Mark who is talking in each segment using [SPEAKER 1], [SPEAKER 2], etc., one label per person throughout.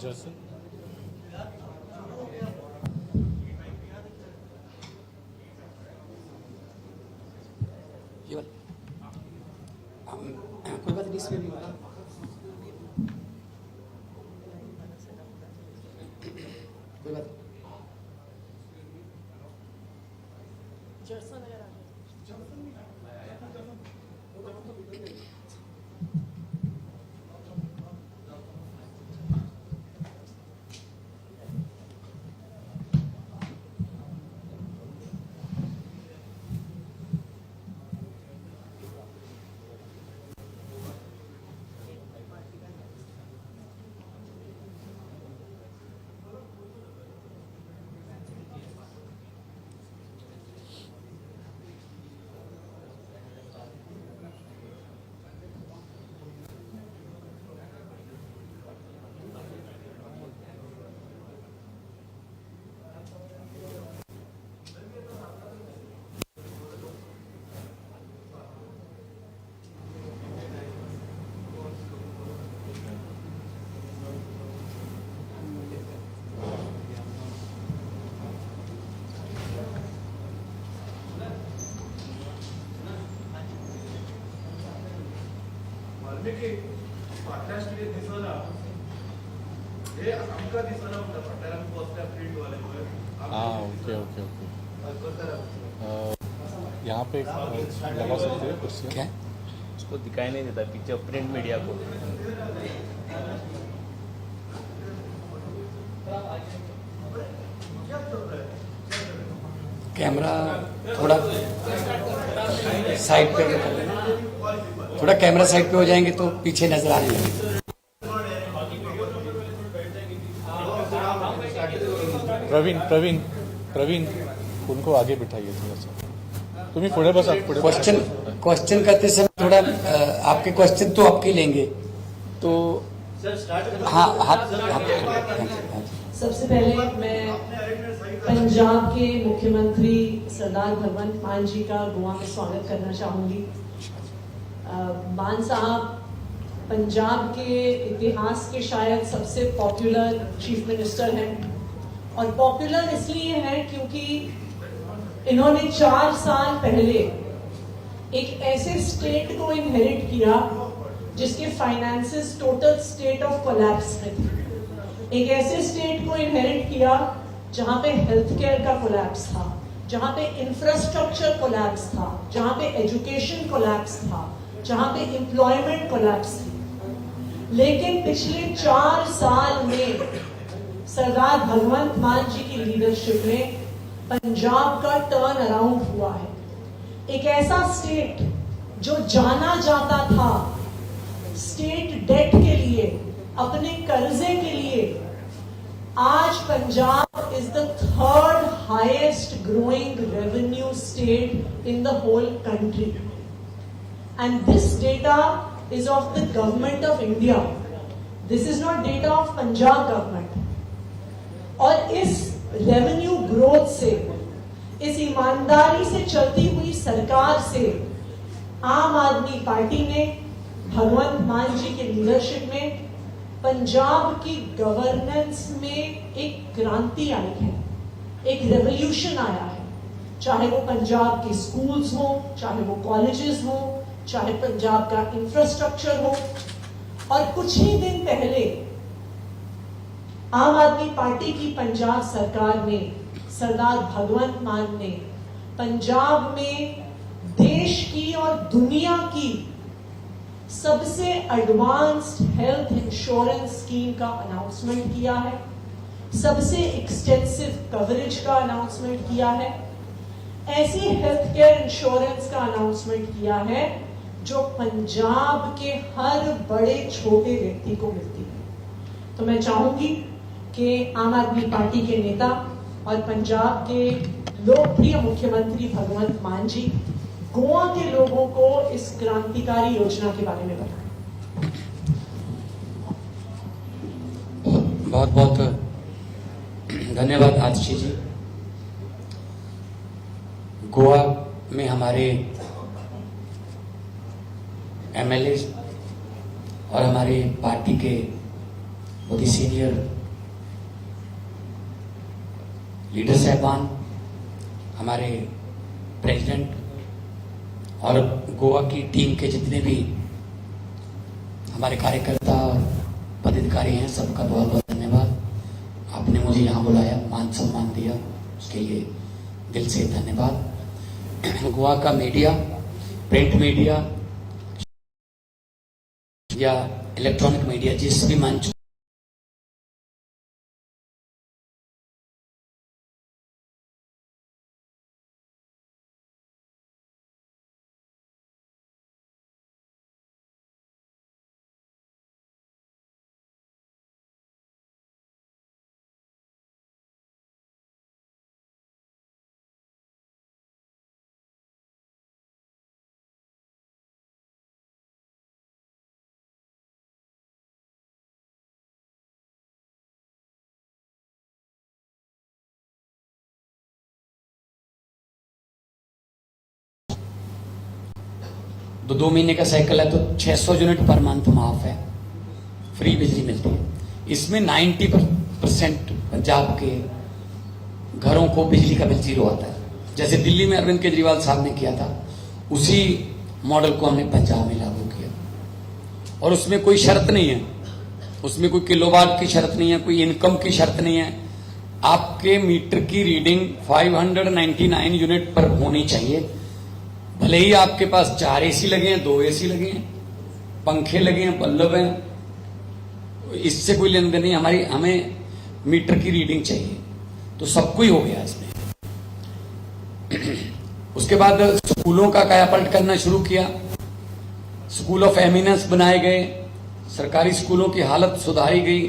[SPEAKER 1] जर्सन
[SPEAKER 2] कोई बात नहीं, इसमें भी कोई बात
[SPEAKER 3] जर्सन अगर
[SPEAKER 4] वाल्मिकी फाटल्याच कितें दिसना हे आमकां दिसना म्हणटा फाटल्यान आमी बसल्या प्रिंट वाले पळय
[SPEAKER 1] ओके ओके ओके यहाँ पे लगा सकते हो कुर्सी
[SPEAKER 2] क्या
[SPEAKER 5] उसको दिखाई नहीं देता पिक्चर प्रिंट मीडिया को।
[SPEAKER 2] कैमरा थोड़ा साइड पे कर लेना, थोड़ा कैमरा साइड पे हो जाएंगे तो पीछे नजर आने लगेगा।
[SPEAKER 1] प्रवीण प्रवीण प्रवीण उनको आगे बिठाइए थोड़ा सा, तुम्ही पुढे बसा, पुढे
[SPEAKER 2] क्वेश्चन करते समय थोड़ा आपके क्वेश्चन तो आपके लेंगे तो हाँ हाँ।
[SPEAKER 3] सबसे पहले मैं पंजाब के मुख्यमंत्री सरदार भगवंत मान जी का गोवा में स्वागत करना चाहूंगी। मान साहब पंजाब के इतिहास के शायद सबसे पॉपुलर चीफ मिनिस्टर हैं, और पॉपुलर इसलिए हैं क्योंकि इन्होंने 4 साल पहले एक ऐसे स्टेट को इनहेरिट किया जिसके finances total state of collapse में थे। एक ऐसे स्टेट को इनहेरिट किया जहां पे हेल्थ केयर का कोलैप्स था, जहां पे इंफ्रास्ट्रक्चर कोलैप्स था, जहां पे एजुकेशन कोलैप्स था, जहां पे एम्प्लॉयमेंट कोलैप्स थी। लेकिन पिछले 4 साल में सरदार भगवंत मान जी की लीडरशिप में पंजाब का टर्न अराउंड हुआ है। एक ऐसा स्टेट जो जाना जाता था स्टेट डेट के लिए, अपने कर्जे के लिए, आज Punjab is the 3rd highest growing revenue state in the whole country, and this data is of the government of India. This is not data of Punjab government. और इस रेवेन्यू ग्रोथ से, इस ईमानदारी से चलती हुई सरकार से आम आदमी पार्टी ने भगवंत मान जी के लीडरशिप में पंजाब की गवर्नेंस में एक क्रांति आई है, एक रेवोल्यूशन आया है। चाहे वो पंजाब के स्कूल्स हो, चाहे वो कॉलेजेस हो, चाहे पंजाब का इंफ्रास्ट्रक्चर हो। और कुछ ही दिन पहले आम आदमी पार्टी की पंजाब सरकार ने, सरदार भगवंत मान ने पंजाब में देश की और दुनिया की सबसे एडवांस्ड हेल्थ इंश्योरेंस स्कीम का अनाउंसमेंट किया है, सबसे एक्सटेंसिव कवरेज का अनाउंसमेंट किया है, ऐसी हेल्थ केयर इंश्योरेंस का अनाउंसमेंट किया है जो पंजाब के हर बड़े छोटे व्यक्ति को मिलती है। तो मैं चाहूंगी कि आम आदमी पार्टी के नेता और पंजाब के लोकप्रिय मुख्यमंत्री भगवंत मान जी गोवा के लोगों को इस क्रांतिकारी योजना के बारे में बताएं।
[SPEAKER 2] बहुत बहुत धन्यवाद आतिशी जी। गोवा में हमारे एमएलए और हमारे पार्टी के बहुत ही सीनियर लीडर साहबान, हमारे प्रेसिडेंट और गोवा की टीम के जितने भी हमारे कार्यकर्ता और पदाधिकारी हैं, सबका बहुत बहुत धन्यवाद। आपने मुझे यहाँ बुलाया, मान सम्मान दिया, उसके लिए दिल से धन्यवाद। गोवा का मीडिया, प्रिंट मीडिया या इलेक्ट्रॉनिक मीडिया, जिस भी मंच तो 2 महीने का साइकिल है तो 600 यूनिट पर मंथ माफ है, फ्री बिजली मिलती है। इसमें 90% पंजाब के घरों को बिजली का बिल जीरो आता है। जैसे दिल्ली में अरविंद केजरीवाल साहब ने किया था, उसी मॉडल को हमने पंजाब में लागू किया। और उसमें कोई शर्त नहीं है, उसमें कोई किलोवाट की शर्त नहीं है, कोई इनकम की शर्त नहीं है। आपके मीटर की रीडिंग 599 यूनिट पर होनी चाहिए, भले ही आपके पास 4 एसी लगे हैं, 2 एसी लगे हैं, पंखे लगे हैं, बल्ब हैं, इससे कोई लेन देन नहीं। हमें मीटर की रीडिंग चाहिए, तो सब कुछ हो गया इसमें। उसके बाद स्कूलों का कायापलट करना शुरू किया, स्कूल ऑफ एमिनेंस बनाए गए, सरकारी स्कूलों की हालत सुधारी गई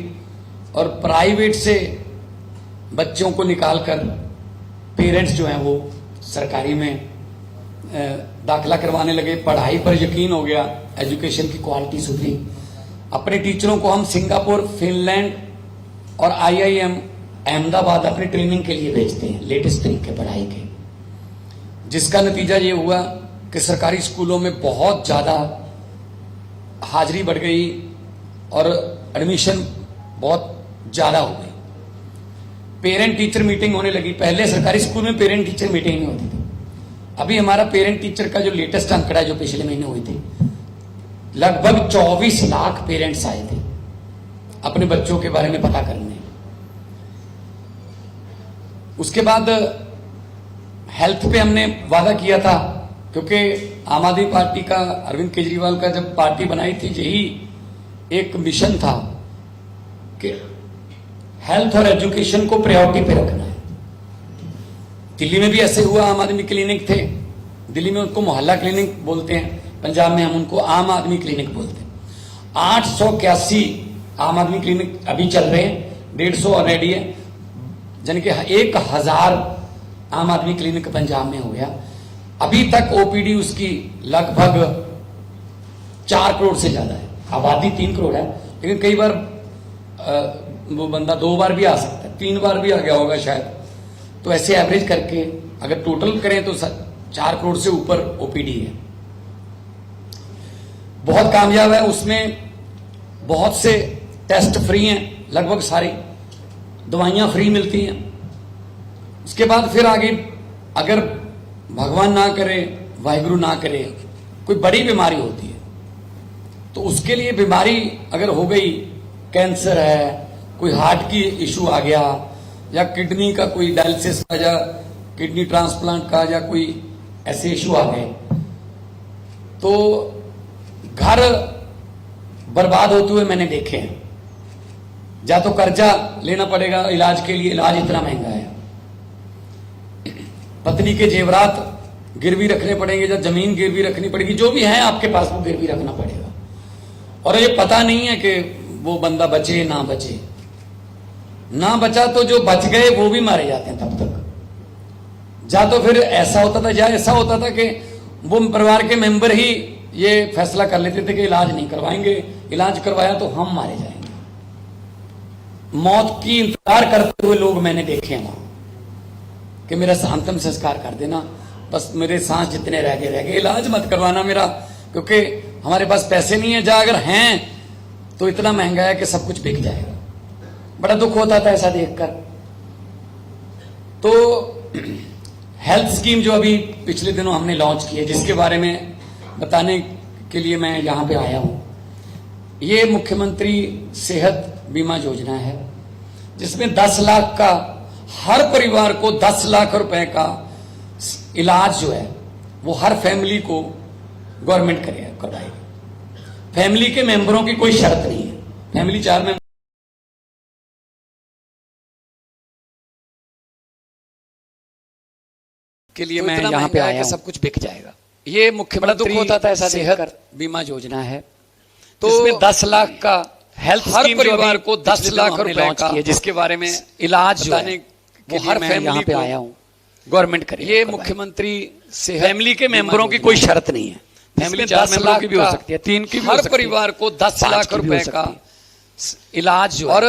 [SPEAKER 2] और प्राइवेट से बच्चों को निकालकर पेरेंट्स जो हैं वो सरकारी में दाखिला करवाने लगे। पढ़ाई पर यकीन हो गया, एजुकेशन की क्वालिटी सुधरी। अपने टीचरों को हम सिंगापुर, फिनलैंड और IIM अहमदाबाद अपनी ट्रेनिंग के लिए भेजते हैं, लेटेस्ट तरीके पढ़ाई के, जिसका नतीजा ये हुआ कि सरकारी स्कूलों में बहुत ज्यादा हाजिरी बढ़ गई और एडमिशन बहुत ज्यादा हो गई। पेरेंट टीचर मीटिंग होने लगी। पहले सरकारी स्कूल में पेरेंट टीचर मीटिंग नहीं होती थी। अभी हमारा पेरेंट टीचर का जो लेटेस्ट आंकड़ा जो पिछले महीने हुई थी, लगभग 24 लाख पेरेंट्स आए थे अपने बच्चों के बारे में पता करने। उसके बाद हेल्थ पे हमने वादा किया था, क्योंकि आम आदमी पार्टी का, अरविंद केजरीवाल का जब पार्टी बनाई थी, यही एक मिशन था कि हेल्थ और एजुकेशन को प्रायोरिटी पे रखना है। दिल्ली में भी ऐसे हुआ, आम आदमी क्लिनिक थे, दिल्ली में उनको मोहल्ला क्लिनिक बोलते हैं, पंजाब में हम उनको आम आदमी क्लिनिक बोलते हैं। 881 आम आदमी क्लिनिक अभी चल रहे हैं, 150 ऑलरेडी है, यानी कि 1000 आम आदमी क्लिनिक पंजाब में हो गया। अभी तक OPD उसकी लगभग 4 करोड़ से ज्यादा है, आबादी 3 करोड़ है, लेकिन कई बार वो बंदा 2 बार भी आ सकता है, 3 बार भी आ गया होगा शायद। तो ऐसे एवरेज करके अगर टोटल करें तो 4 करोड़ से ऊपर OPD है। बहुत कामयाब है, उसमें बहुत से टेस्ट फ्री हैं, लगभग सारी दवाइयां फ्री मिलती हैं। उसके बाद फिर आगे अगर भगवान ना करे, वाहिगुरु ना करे, कोई बड़ी बीमारी होती है तो उसके लिए बीमारी अगर हो गई, कैंसर है, कोई हार्ट की इश्यू आ गया, या किडनी का कोई डायलिसिस का, या किडनी ट्रांसप्लांट का, या कोई ऐसे इश्यू आ गए, तो घर बर्बाद होते हुए मैंने देखे हैं। या तो कर्जा लेना पड़ेगा इलाज के लिए, इलाज इतना महंगा है, पत्नी के जेवरात गिरवी रखने पड़ेंगे, या जमीन गिरवी रखनी पड़ेगी, जो भी है आपके पास वो गिरवी रखना पड़ेगा। और ये पता नहीं है कि वो बंदा बचे ना बचे, ना बचा तो जो बच गए वो भी मारे जाते हैं तब तक। या तो फिर ऐसा होता था, या ऐसा होता था कि वो परिवार के मेंबर ही ये फैसला कर लेते थे कि इलाज नहीं करवाएंगे, इलाज करवाया तो हम मारे जाएंगे। मौत की इंतजार करते हुए लोग मैंने देखे हैं वहां, कि मेरा अंतिम संस्कार कर देना, बस मेरे सांस जितने रह गए, इलाज मत करवाना मेरा, क्योंकि हमारे पास पैसे नहीं है, या अगर हैं तो इतना महंगा है कि सब कुछ बिक जाएगा। बड़ा दुख होता था ऐसा देखकर। तो हेल्थ स्कीम जो अभी पिछले दिनों हमने लॉन्च की है, जिसके बारे में बताने के लिए मैं यहां पे आया हूं, ये मुख्यमंत्री सेहत बीमा योजना है, जिसमें 10 लाख का, हर परिवार को 10 लाख रुपए का इलाज जो है वो हर फैमिली को गवर्नमेंट करवाएगी। फैमिली के मेंबरों की कोई शर्त नहीं है। फैमिली 4 मेंबर के लिए मैं यहाँ पे आया, सब कुछ बिक जाएगा। ये मुख्यमंत्री होता था ऐसा सेहत बीमा योजना है, तो इसमें 10 लाख का हेल्थ हर परिवार को 10 लाख रुपए का, जिसके बारे में इलाज जो है वो हर फैमिली यहाँ पे आया हूँ गवर्नमेंट करे। ये मुख्यमंत्री सेहत फैमिली के मेंबरों की कोई शर्त नहीं है। फैमिली 4 मेंबरों की भी हो सकती है, 3 की भी हो सकती है। हर परिवार को 10 लाख रुपए का इलाज जो और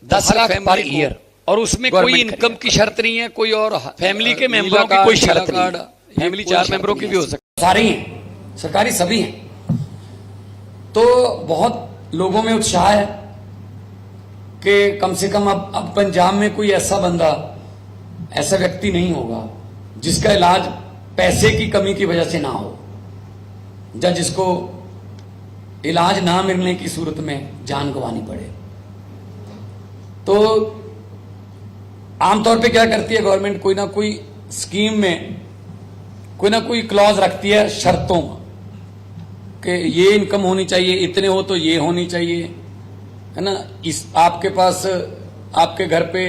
[SPEAKER 2] 10 लाख पर ईयर, और उसमें कोई इनकम की शर्त नहीं है, कोई और फैमिली के मेंबरों की कोई शर्त नहीं है। फैमिली 4 मेंबरों की भी हो सकती है, सारी हैं, सरकारी सभी हैं। तो बहुत लोगों में उत्साह है कि कम से कम अब पंजाब में कोई ऐसा बंदा, ऐसा व्यक्ति नहीं होगा जिसका इलाज पैसे की कमी की वजह से ना हो, या जिसको इलाज ना मिलने की सूरत में जान गंवानी पड़े। तो आमतौर पे क्या करती है गवर्नमेंट, कोई ना कोई स्कीम में कोई ना कोई क्लॉज रखती है शर्तों कि ये इनकम होनी चाहिए, इतने हो तो ये होनी चाहिए, है ना। इस आपके पास, आपके घर पे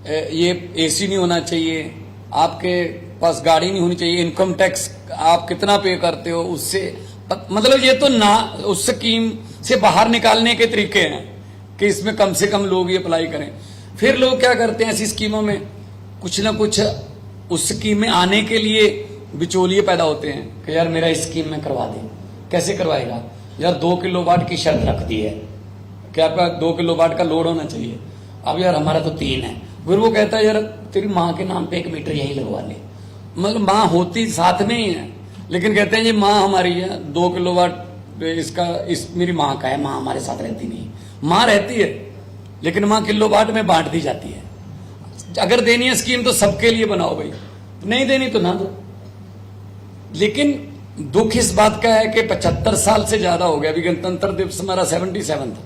[SPEAKER 2] ये एसी नहीं होना चाहिए, आपके पास गाड़ी नहीं होनी चाहिए, इनकम टैक्स आप कितना पे करते हो उससे, मतलब ये तो ना उस स्कीम से बाहर निकालने के तरीके हैं कि इसमें कम से कम लोग ये अप्लाई करें। फिर लोग क्या करते हैं ऐसी स्कीमों में, कुछ ना कुछ उस स्कीम में आने के लिए बिचौलिए पैदा होते हैं कि यार मेरा इस स्कीम में करवा दे। कैसे करवाएगा यार, 2 किलोवाट की शर्त रख दी है कि आपका 2 किलोवाट का लोड होना चाहिए। अब यार हमारा तो 3 है। फिर वो कहता है यार तेरी माँ के नाम पे 1 मीटर यही लगवा ले। मतलब माँ होती साथ में ही है, लेकिन कहते हैं ये माँ हमारी है, 2 किलोवाट इसका मेरी माँ का है, माँ हमारे साथ रहती नहीं। माँ रहती है लेकिन माँ किलोवाट में बांट दी जाती है। अगर देनी है स्कीम तो सबके लिए बनाओ भाई, नहीं देनी तो ना दो। लेकिन दुख इस बात का है कि 75 साल से ज्यादा हो गया, अभी गणतंत्र दिवस हमारा 77 था,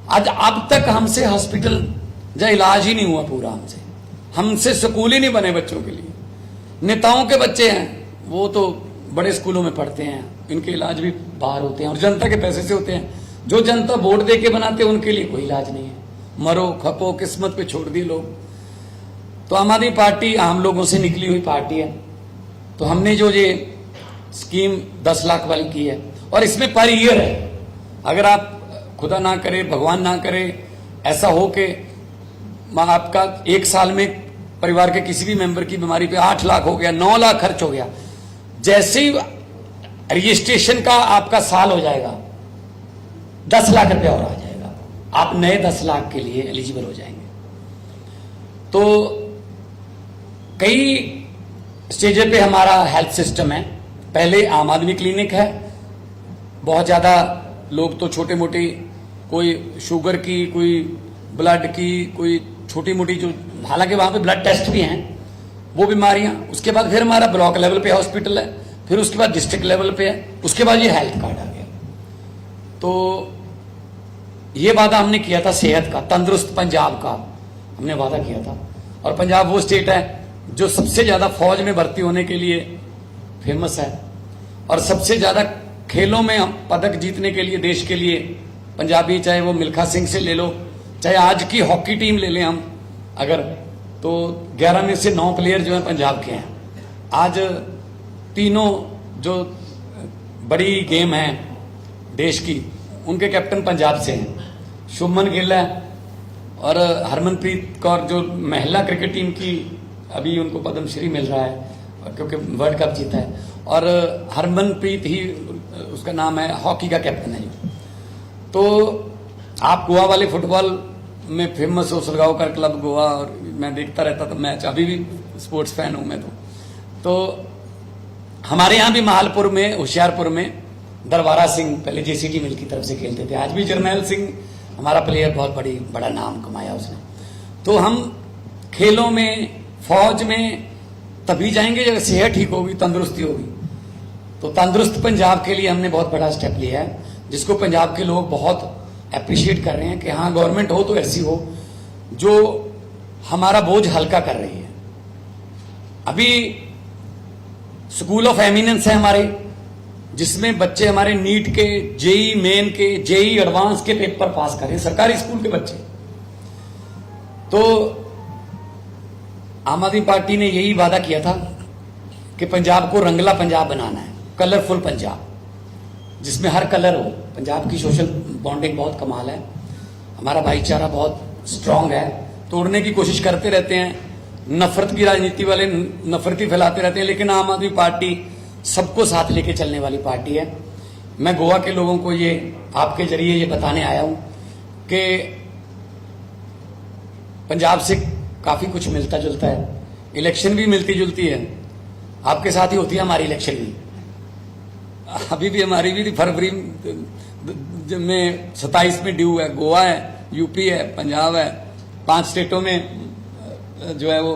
[SPEAKER 2] आज अब तक हमसे हॉस्पिटल या इलाज ही नहीं हुआ पूरा। हमसे स्कूल ही नहीं बने बच्चों के लिए। नेताओं के बच्चे हैं वो तो बड़े स्कूलों में पढ़ते हैं, इनके इलाज भी बाहर होते हैं और जनता के पैसे से होते हैं। जो जनता वोट दे के बनाते हैं उनके लिए कोई इलाज नहीं है, मरो खपो किस्मत पे छोड़ दिए लोग। तो आम आदमी पार्टी आम लोगों से निकली हुई पार्टी है, तो हमने जो ये स्कीम 10 लाख वाली की है, और इसमें पर ईयर है। अगर आप खुदा ना करे, भगवान ना करे, ऐसा हो कि आपका 1 साल में परिवार के किसी भी मेंबर की बीमारी पे 8 लाख हो गया, 9 लाख खर्च हो गया, जैसे ही रजिस्ट्रेशन का आपका साल हो जाएगा 10 लाख रुपया और आ जाएगा, आप नए 10 लाख के लिए एलिजिबल हो जाएंगे। तो कई स्टेज पे हमारा हेल्थ सिस्टम है। पहले आम आदमी क्लिनिक है, बहुत ज्यादा लोग तो छोटे मोटे, कोई शुगर की, कोई ब्लड की, कोई छोटी मोटी जो, हालांकि वहां पे ब्लड टेस्ट भी हैं, वो बीमारियां। उसके बाद फिर हमारा ब्लॉक लेवल पे हॉस्पिटल है, फिर उसके बाद डिस्ट्रिक्ट लेवल पे है, उसके बाद ये हेल्थ कार्ड आ गया। तो ये वादा हमने किया था सेहत का, तंदुरुस्त पंजाब का हमने वादा किया था। और पंजाब वो स्टेट है जो सबसे ज्यादा फौज में भर्ती होने के लिए फेमस है, और सबसे ज्यादा खेलों में पदक जीतने के लिए देश के लिए पंजाबी, चाहे वो मिल्खा सिंह से ले लो, चाहे आज की हॉकी टीम ले लें हम अगर, तो 11 में से 9 प्लेयर जो है पंजाब के हैं। आज तीनों जो बड़ी गेम है देश की, उनके कैप्टन पंजाब से हैं। शुभमन गिल है और हरमनप्रीत कौर जो महिला क्रिकेट टीम की, अभी उनको पद्मश्री मिल रहा है क्योंकि वर्ल्ड कप जीता है, और हरमनप्रीत ही उसका नाम है, हॉकी का कैप्टन है। तो आप गोवा वाले फुटबॉल में फेमस हो, सुलगांवकर क्लब गोवा, और मैं देखता रहता था मैच, अभी भी स्पोर्ट्स फैन हूं मैं। तो हमारे यहाँ भी माहलपुर में, होशियारपुर में दरबारा सिंह पहले जेसीटी मिल की तरफ से खेलते थे, आज भी जर्नैल सिंह हमारा प्लेयर बहुत बड़ा नाम कमाया उसने। तो हम खेलों में, फौज में तभी जाएंगे जब सेहत ठीक होगी, तंदुरुस्ती होगी। तो तंदुरुस्त पंजाब के लिए हमने बहुत बड़ा स्टेप लिया है, जिसको पंजाब के लोग बहुत अप्रिशिएट कर रहे हैं कि हाँ, गवर्नमेंट हो तो ऐसी हो जो हमारा बोझ हल्का कर रही है। अभी स्कूल ऑफ एमिनेंस है हमारे, जिसमें बच्चे हमारे नीट के, जेई मेन के, जेई एडवांस के पेपर पास कर रहे हैं, सरकारी स्कूल के बच्चे। तो आम आदमी पार्टी ने यही वादा किया था कि पंजाब को रंगला पंजाब बनाना है, कलरफुल पंजाब, जिसमें हर कलर हो। पंजाब की सोशल बॉन्डिंग बहुत कमाल है, हमारा भाईचारा बहुत स्ट्रांग है। तोड़ने की कोशिश करते रहते हैं, नफरत की राजनीति वाले नफरती फैलाते रहते हैं, लेकिन आम आदमी पार्टी सबको साथ लेके चलने वाली पार्टी है। मैं गोवा के लोगों को ये आपके जरिए ये बताने आया हूं कि पंजाब से काफी कुछ मिलता जुलता है, इलेक्शन भी मिलती जुलती है, आपके साथ ही होती है हमारी इलेक्शन भी। अभी भी हमारी भी फरवरी में 27 में ड्यू है। गोवा है, यूपी है, पंजाब है, 5 स्टेटों में जो है वो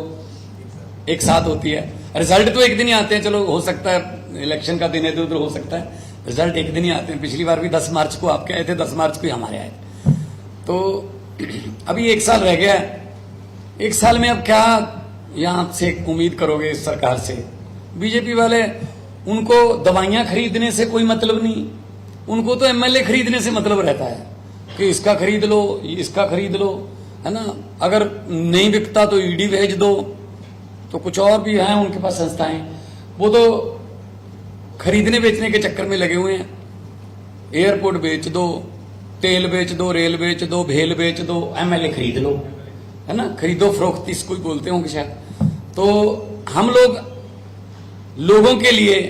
[SPEAKER 2] एक साथ होती है। रिजल्ट तो एक दिन ही आते हैं, चलो हो सकता है इलेक्शन का दिन इधर उधर हो सकता है, रिजल्ट एक दिन ही आते हैं। पिछली बार भी 10 मार्च को आपके आए थे, 10 मार्च को ही हमारे आए थे। तो अभी 1 साल रह गया है। 1 साल में अब क्या यहां से उम्मीद करोगे इस सरकार से? बीजेपी वाले, उनको दवाइयां खरीदने से कोई मतलब नहीं, उनको तो एमएलए खरीदने से मतलब रहता है कि इसका खरीद लो, इसका खरीद लो, है ना। अगर नहीं बिकता तो ईडी भेज दो। तो कुछ और भी हैं उनके पास संस्थाएं, वो तो खरीदने बेचने के चक्कर में लगे हुए हैं। एयरपोर्ट बेच दो, तेल बेच दो, रेल बेच दो, भेल बेच दो, एमएलए खरीद लो, है ना। खरीदो फरोख्ती इसको बोलते होंगे शायद। तो हम लोगों के लिए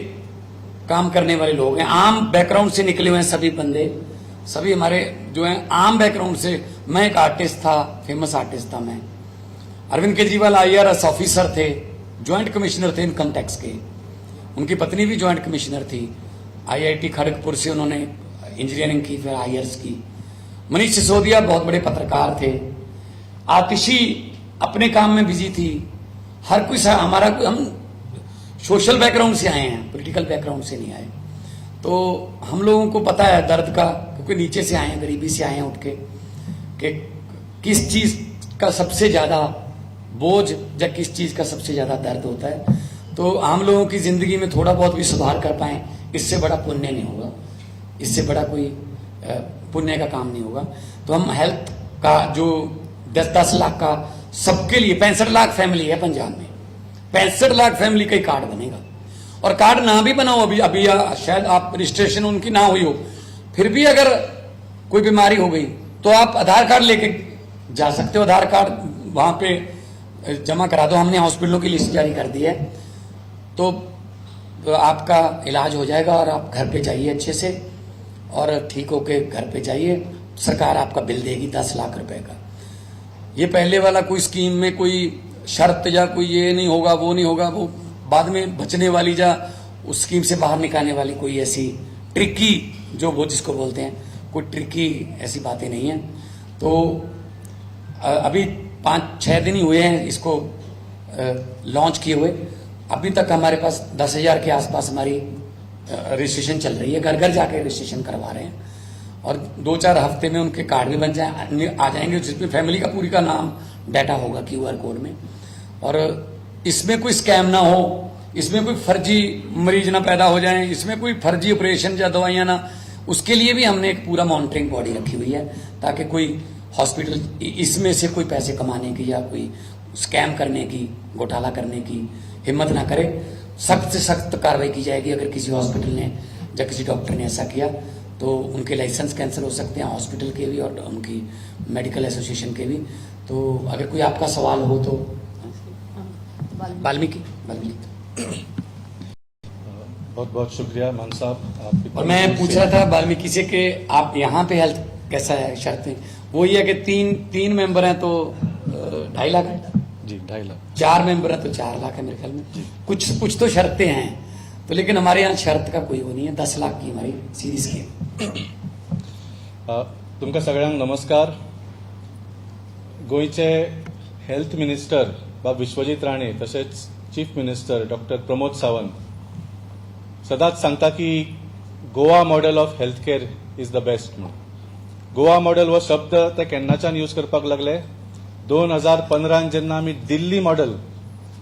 [SPEAKER 2] काम करने वाले लोग हैं, आम बैकग्राउंड से निकले हुए हैं सभी बंदे, सभी हमारे जो हैं आम बैकग्राउंड से। मैं एक आर्टिस्ट था, फेमस आर्टिस्ट था मैं। अरविंद केजरीवाल IRS ऑफिसर थे, ज्वाइंट कमिश्नर थे इनकम टैक्स के। उनकी पत्नी भी ज्वाइंट कमिश्नर थी। IIT खड़गपुर से उन्होंने इंजीनियरिंग की, फिर IRS की। मनीष सिसोदिया बहुत बड़े पत्रकार थे। आतिशी अपने काम में बिजी थी। हर कोई हमारा, हम सोशल बैकग्राउंड से आए हैं, पॉलिटिकल बैकग्राउंड से नहीं आए। तो हम लोगों को पता है दर्द का, क्योंकि नीचे से आए हैं, गरीबी से आए हैं उठ के, कि किस चीज का सबसे ज्यादा बोझ या किस चीज का सबसे ज्यादा दर्द होता है। तो आम लोगों की जिंदगी में थोड़ा बहुत भी सुधार कर पाए, इससे बड़ा पुण्य नहीं होगा, इससे बड़ा कोई पुण्य का काम नहीं होगा। तो हम हेल्थ का जो 10 लाख का सबके लिए, 65 लाख फैमिली है पंजाब में, 65 लाख फैमिली का ही कार्ड बनेगा। और कार्ड ना भी बनाओ अभी शायद आप रजिस्ट्रेशन उनकी ना हुई हो, फिर भी अगर कोई बीमारी हो गई तो आप आधार कार्ड लेके जा सकते हो। आधार कार्ड वहां पे जमा करा दो, हमने हॉस्पिटलों की लिस्ट जारी कर दी है। तो आपका इलाज हो जाएगा और आप घर पे जाइए अच्छे से, और ठीक होके घर पे जाइए। सरकार आपका बिल देगी 10 लाख रुपए का। ये पहले वाला कोई स्कीम में कोई शर्त या कोई ये नहीं होगा, वो नहीं होगा, वो बाद में बचने वाली या उस स्कीम से बाहर निकालने वाली कोई ऐसी ट्रिकी, जो वो जिसको बोलते हैं, कोई ट्रिकी ऐसी बातें नहीं है। तो अभी 5-6 दिन ही हुए हैं इसको लॉन्च किए हुए। अभी तक हमारे पास 10,000 के आसपास हमारी रजिस्ट्रेशन चल रही है, घर घर जाके रजिस्ट्रेशन करवा रहे हैं। और 2-4 हफ्ते में उनके कार्ड भी बन आ जाएंगे, जिसमें फैमिली का पूरी का नाम डाटा होगा QR कोड में। और इसमें कोई स्कैम ना हो, इसमें कोई फर्जी मरीज ना पैदा हो जाए, इसमें कोई फर्जी ऑपरेशन या दवाइयां ना, उसके लिए भी हमने एक पूरा मॉनिटरिंग बॉडी रखी हुई है, ताकि कोई हॉस्पिटल इसमें से कोई पैसे कमाने की या कोई स्कैम करने की, घोटाला करने की हिम्मत ना करे। सख्त से सख्त कार्रवाई की जाएगी अगर किसी हॉस्पिटल ने या किसी डॉक्टर ने ऐसा किया, तो उनके लाइसेंस कैंसिल हो सकते हैं, हॉस्पिटल के भी और उनकी मेडिकल एसोसिएशन के भी। तो अगर कोई आपका सवाल हो तो वाल्मीकि।
[SPEAKER 1] बहुत बहुत शुक्रिया मान साहब आपकी।
[SPEAKER 2] और मैं पूछ रहा था वाल्मीकि से कि आप यहाँ पे हेल्थ कैसा है, शर्तें वही है कि 3 मेंबर हैं तो 2.5 लाख है
[SPEAKER 1] जी, 2.5 लाख।
[SPEAKER 2] 4 मेंबर है तो 4 लाख है मेरे ख्याल में। कुछ तो शर्तें हैं, तो लेकिन हमारे यहाँ शर्त का कोई वो नहीं है। 10 लाख की हमारी सीधी स्कीम।
[SPEAKER 1] तुमकां सगळ्यांक नमस्कार. गोंयचे हेल्थ मिनिस्टर बा विश्वजीत राणे तशेंच chief minister doctor Pramod Sawant सदांच सांगता की Goa model of health care is the best म्हणून. गोवा मॉडेल हो शब्द ते केन्नाच्यान यूज करपाक लागले. 2015 जेन्ना आमी दिल्ली मॉडेल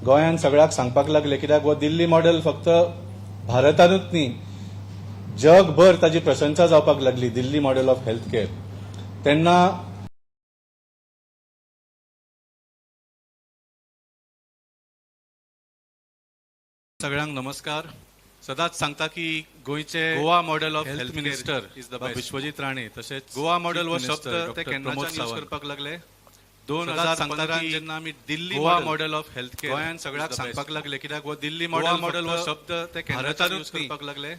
[SPEAKER 1] गोंयान सगळ्याक सांगपाक लागले, कित्याक हो दिल्ली मॉडेल फक्त भारतानूच न्ही जगभर ताची प्रशंसा जावपाक लागली Delhi model of health care. तेन्ना सगळ्यांक नमस्कार. सदांच सांगता की गोंयचे Goa model of health minister is the Vishwajit Rane तशेंच गोवा मॉडेल हो शब्द ते केन्नाच्यान यूज करपाक लागले. 2015 जेन्ना आमी Delhi Goa model of health care गोंयान सगळ्याक सांगपाक लागले, कित्याक हो दिल्ली मॉडेल हो शब्द ते भारतानूच यूज करपाक लागले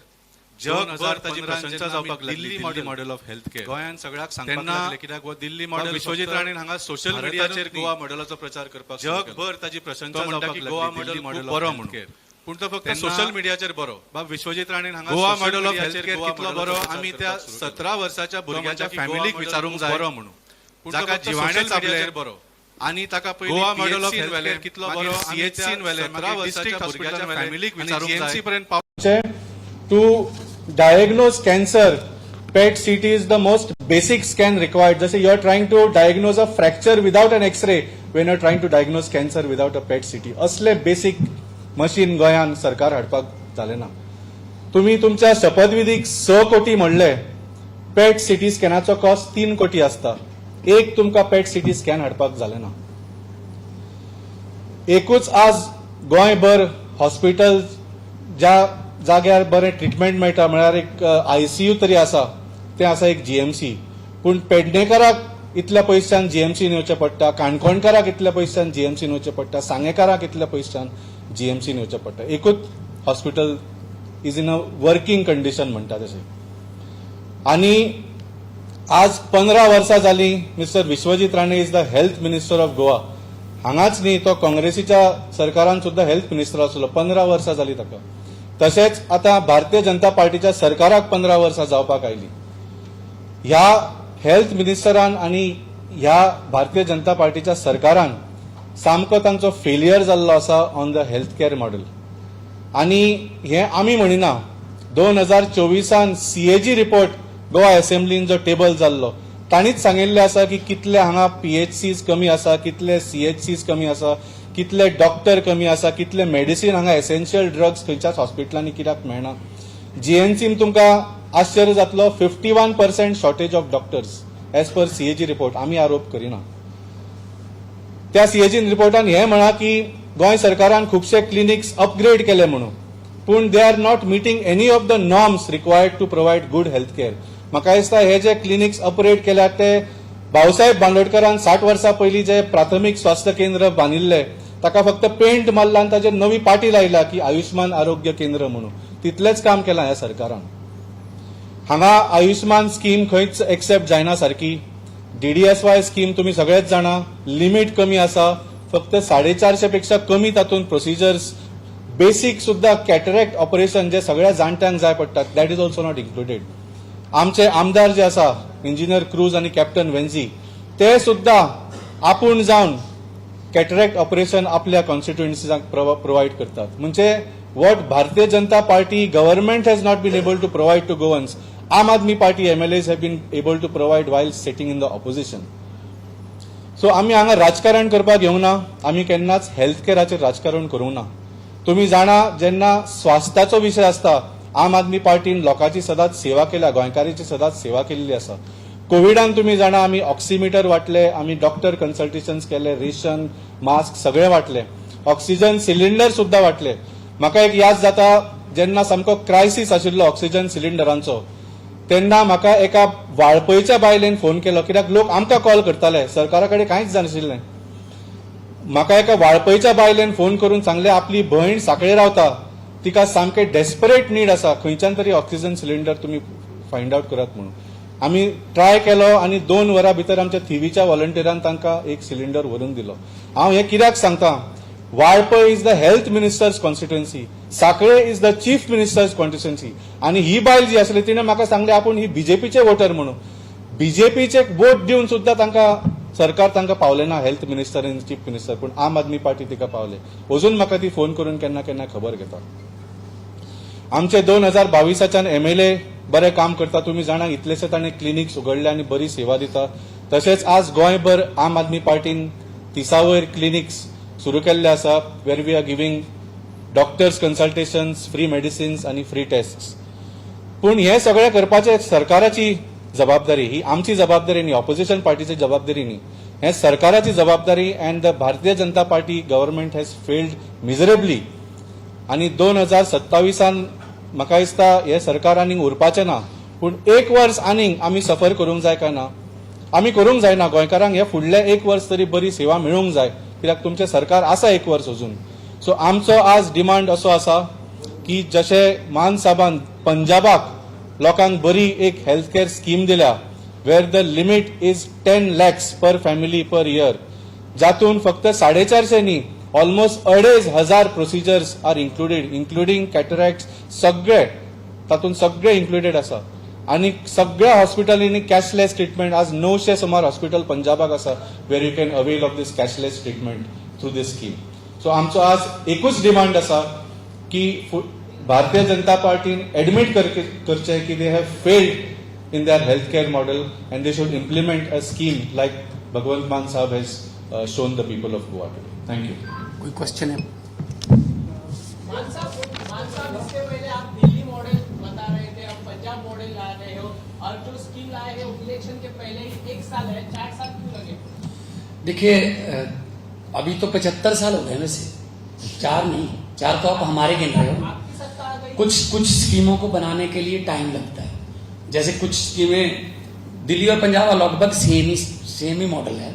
[SPEAKER 1] जगभर ताची प्रशंसा जावपाक लागली Delhi model of health care गोंयान सगळ्याक सांगपाक लागले, कित्याक हो दिल्ली मॉडेल विश्वजीत राणेन हांगा सोशल मिडियाचेर गोवा मॉडेलाचो प्रचार करपाक जगभर ताची प्रशंसा जावपाक लागली गोवा मॉडेल बरो म्हणून. पूण तो फक्त सोशल मिडियाचेर बरो बा विश्वजीत राणेन हांगा Goa model of health care कितलो बरो आमी त्या 17 वर्साच्या भुरग्याच्या फॅमिलीक विचारूंक जाय बरो म्हणून. जाका जिवाणें चाबले बरो आनी ताका पयलीं Goa model of health care कितलो बरो सीएचसीन वेले 17 वर्साच्या भुरग्याच्या फॅमिलीक विचारूंक जाय. जीएमसी पर्यंत पावचे to diagnose cancer PET CT is the most basic scan required. जसे you are trying to diagnose a fracture without an X-ray when you are trying to diagnose cancer without a PET CT. असले basic machine गोंयान सरकार हाडपाक जालें ना. तुम्ही तुमच्या शपथविधीक 6 कोटी म्हणले, PET CT स्कॅनाचो कॉस्ट 3 कोटी आसता. एक तुमकां PET CT स्कॅन हाडपाक जालें ना. एकूच आज गोंयभर हॉस्पिटल ज्या जाग्यार बरें ट्रिटमेंट मेळटा म्हळ्यार एक ICU तरी आसा, तें आसा एक GMC. पूण पेडणेकाराक इतल्या पयशान GMC येवचें पडटा, काणकोणकाराक इतल्या पयशान GMC येवचें पडटा, सांगेकाराक इतल्या पयशान GMC येवचें पडटा. एकूच hospital is in a working condition म्हणटा तशें. आनी आज 15 वर्सां जालीं mister Vishwajit Rane is the health minister of Goa. हांगाच न्ही, तो काँग्रेसीच्या सरकारान सुद्धा हेल्थ मिनिस्टर आसलो. 15 वर्सां जालीं ताका. तशेंच आता भारतीय जनता पार्टीच्या सरकाराक 15 वर्सां जावपाक आयली. ह्या हेल्थ मिनिस्टरान आनी ह्या भारतीय जनता पार्टीच्या सरकारान सामको तांचो फेलियर जाल्लो आसा on the health care model. आनी हे आमी म्हणिना, 2024 CAG रिपोर्ट गोवा असेंब्लीन जो टेबल जाल्लो तांणीच सांगिल्लें आसा की कितले हांगा PHCs कमी आसा, कितले CHCs कमी आसा, कितले डॉक्टर कमी आसा, कितले मेडिसीन हांगा एसेन्शियल ड्रग्स खंयच्याच हॉस्पिटलांनी कित्याक मेळना. GNCन तुमकां आश्चर्य जातलो, 51% shortage of doctors as per CAG report. आमी आरोप करिना. त्या CAG रिपोर्टान हें म्हणा की गोंय सरकारान खुबशे क्लिनिक्स अपग्रेड केले म्हणून, पूण they are not meeting any of the norms required to provide good health care. म्हाका दिसता हे जे क्लिनिक्स अपग्रेड केल्यात ते भाऊसाहेब बांदोडकरान 60 वर्सां पयलीं जे प्राथमीक स्वास्थ्य केंद्र बांदिल्ले ताका फक्त पेंट मारला आनी ताचेर नवी पाटी लायला की आयुष्मान आरोग्य केंद्र म्हणून. तितलेंच काम केलां ह्या सरकारान. हांगा आयुष्मान स्कीम खंयच एक्सेप्ट जायना सारकी. DDSY स्कीम तुम्ही सगळेच जाणा, लिमीट कमी आसा. फक्त 450 पेक्षा कमी तातूंत प्रोसिजर्स, बेसिक सुद्धा कॅटरेक्ट ऑपरेशन जे सगळ्या जाणट्यांक जाय पडटात that is also not included. आमचे आमदार जे आसा इंजिनियर क्रूज आणि कॅप्टन वेन्झी ते सुद्धा आपूण जावन कॅटरेक्ट ऑपरेशन आपल्या कॉन्स्टिट्युएन्सीजांक प्रोवाइड करतात. म्हणजे what Bharatiya Janata Party government has not been able to provide to Goans, Aam Aadmi Party MLAs have been able to provide while sitting in the opposition. So आमी हांगा राजकारण करपाक येवना, आमी केन्नाच हेल्थ केअराचेर राजकारण करूंक ना. तुम्ही जाणा, जेन्ना स्वास्थ्याचो विशय आसता आम आदमी पार्टीन लोकांची सदांच सेवा केल्या, गोंयकारांची सदांच सेवा केल्ली आसा. कोविडान तुम्ही जाणा आमी ऑक्सिमीटर वाटले, आमी डॉक्टर कन्सल्टेशन्स केले, रेशन, मास्क सगळे वाटले, ऑक्सिजन सिलिंडर सुद्धा वाटले. म्हाका एक याद जाता, जेन्ना सामको क्रायसीस आशिल्लो ऑक्सिजन सिलिंडरांचो, तेन्ना म्हाका एका वाळपयच्या बायलेन फोन केलो, कित्याक लोक आमकां कॉल करताले, सरकारा कडेन कांयच जानाशिल्लें. म्हाका एका वाळपयच्या बायलेन फोन करून सांगले आपली भयण सांकळे रावता, तिका सामके डेस्परेट नीड आसा, खंयच्यान तरी ऑक्सिजन सिलिंडर तुम्ही फायंड आउट करात म्हणून. आमी ट्राय केलो आनी 2 वरां भितर आमच्या थिवीच्या व्हॉलंटियरान तांकां एक सिलिंडर व्हरून दिलो. हांव हें कित्याक सांगता, Valpoi is the health minister's constituency, Sanquelim is the chief minister's constituency. आनी ही बायल जी आसली तिणें म्हाका सांगलें आपूण ही BJPचे वोटर म्हणून. बीजेपीचे वोट दिवन सुद्धा तांकां सरकार तांकां पावले ना, हेल्थ मिनिस्टर आनी चीफ मिनिस्टर, पूण आम आदमी पार्टी तिका पावले. अजून म्हाका ती फोन करून केन्ना केन्ना खबर घेता. आमचे 2022च्यान MLA बरें काम करता. तुम्ही जाणा इतलेशे ताणें क्लिनिक्स उगडले आनी बरी सेवा दिता. तशेंच आज गोंयभर आम आदमी पार्टीन 30 क्लिनिक्स सुरू केल्ले आसा, where we are giving doctors consultations, free medicines आनी फ्री टेस्ट्स. पूण हे सगळें करपाचें सरकाराची जबाबदारी, ही आमची जबाबदारी न्ही, ऑपोजिशन पार्टीची जबाबदारी न्ही, हे सरकाराची जबाबदारी. अँड द भारतीय Janata Party government has failed miserably. आनी 2027 म्हाका दिसता हे सरकार आनीक उरपाचें ना. पूण 1 वर्स आनीक आमी सफर करूंक जाय काय ना? आमी करूंक जायना. गोंयकारांक हे फुडले 1 वर्स तरी बरी सेवा मेळूंक जाय, कित्याक तुमचें सरकार आसा 1 वर्स अजून. सो आमचो आज डिमांड असो आसा की जशें मान साबान पंजाबाक लोकांक बरी एक हेल्थ केअर स्कीम दिल्या, where the limit is 10 lakhs per family per year, जातून फक्त 450 न्ही, almost 2,500 procedures are included, including cataract, सगळे तातूंत सगळे इन्क्लुडेड आसा. आनी सगळ्या हॉस्पिटलींनी कॅशलेस ट्रिटमेंट, आज 900 सुमार हॉस्पिटल पंजाबाक आसा where you can avail of this cashless treatment through this scheme. So आमचो आज एकूच डिमांड आसा की भारतीय जनता पार्टीन एडमिट करचें की they have failed in their health care model and they should implement a scheme like Bhagwant Mann साहब has shown the people of Goa today. Thank you.
[SPEAKER 2] कोई question है?
[SPEAKER 6] मान साहब इससे पहले आप दिल्ली मॉडल बता रहे थे, अब पंजाब मॉडल ला रहे हो, और जो स्कीम लाए हो इलेक्शन के पहले ही 1 साल है, 4 साल क्यों लगे?
[SPEAKER 2] देखिए, अभी तो 75 साल हो गए वैसे, 4 नहीं, 4 तो आप हमारे गिन रहे हो.
[SPEAKER 6] आपकी सत्ता आ गई.
[SPEAKER 2] कुछ स्कीमों को बनाने के लिए टाइम लगता है. जैसे कुछ स्कीमें दिल्ली और पंजाब लगभग सेम ही मॉडल है.